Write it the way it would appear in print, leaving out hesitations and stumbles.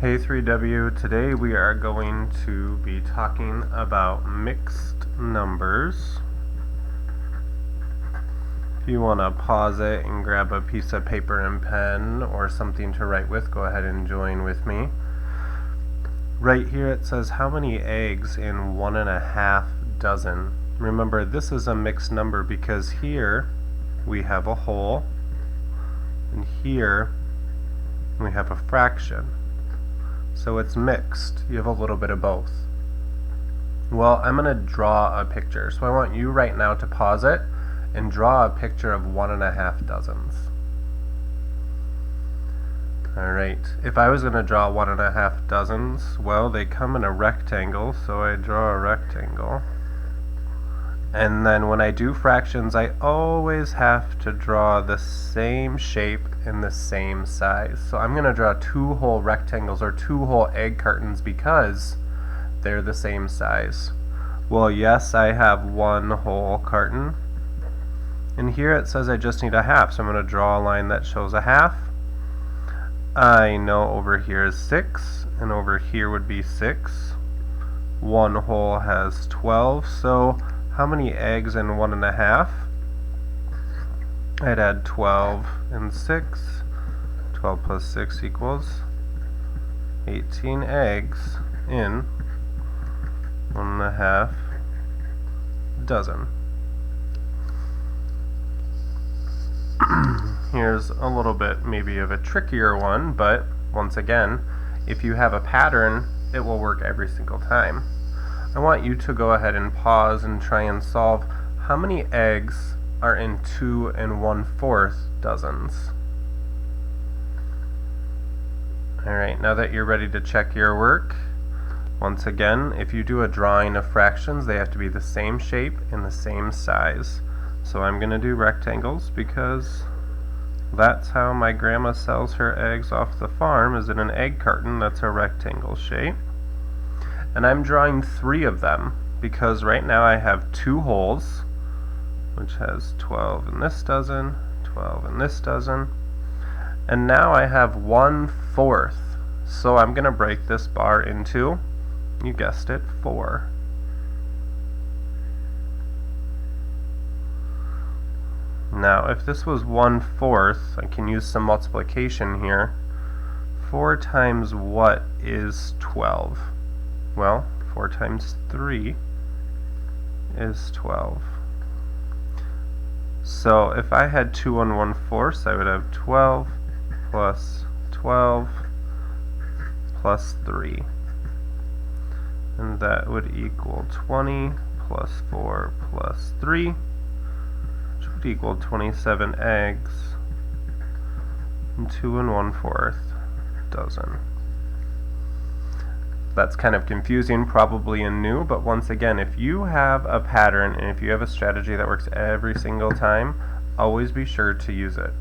Hey 3W, today we are going to be talking about mixed numbers. If you want to pause it and grab a piece of paper and pen or something to write with, go ahead and join with me. Right here it says how many eggs in 1.5 dozen. Remember, this is a mixed number because here we have a whole and here we have a fraction. So it's mixed. You have a little bit of both. Well, I'm going to draw a picture. So I want you right now to pause it and draw a picture of 1.5 dozens. Alright, if I was going to draw 1.5 dozens, well, they come in a rectangle, so I draw a rectangle. And then when I do fractions, I always have to draw the same shape in the same size. So I'm going to draw 2 whole rectangles or 2 whole egg cartons because they're the same size. Well, yes, I have 1 whole carton. And here it says I just need a half, so I'm going to draw a line that shows a half. I know over here is 6, and over here would be 6. 1 whole has 12, so how many eggs in 1.5? I'd add 12 and 6. 12 plus 6 equals 18 eggs in 1.5 dozen. Here's a little bit maybe of a trickier one, but once again, if you have a pattern, it will work every single time. I want you to go ahead and pause and try and solve how many eggs are in 2 1/4 dozens. Alright, now that you're ready to check your work, once again, if you do a drawing of fractions, they have to be the same shape and the same size. So I'm going to do rectangles because that's how my grandma sells her eggs off the farm, is in an egg carton that's a rectangle shape. And I'm drawing 3 of them because right now I have 2 wholes, which has 12 in this dozen, 12 in this dozen, and now I have 1/4. So I'm going to break this bar into, you guessed it, 4. Now if this was 1/4, I can use some multiplication here. 4 times what is 12? Well, 4 times 3 is 12. So if I had 2 1/4, I would have 12 plus 12 plus 3. And that would equal 20 plus 4 plus 3, which would equal 27 eggs in 2 1/4 dozen. That's kind of confusing, probably and new, but once again, if you have a pattern and if you have a strategy that works every single time, always be sure to use it.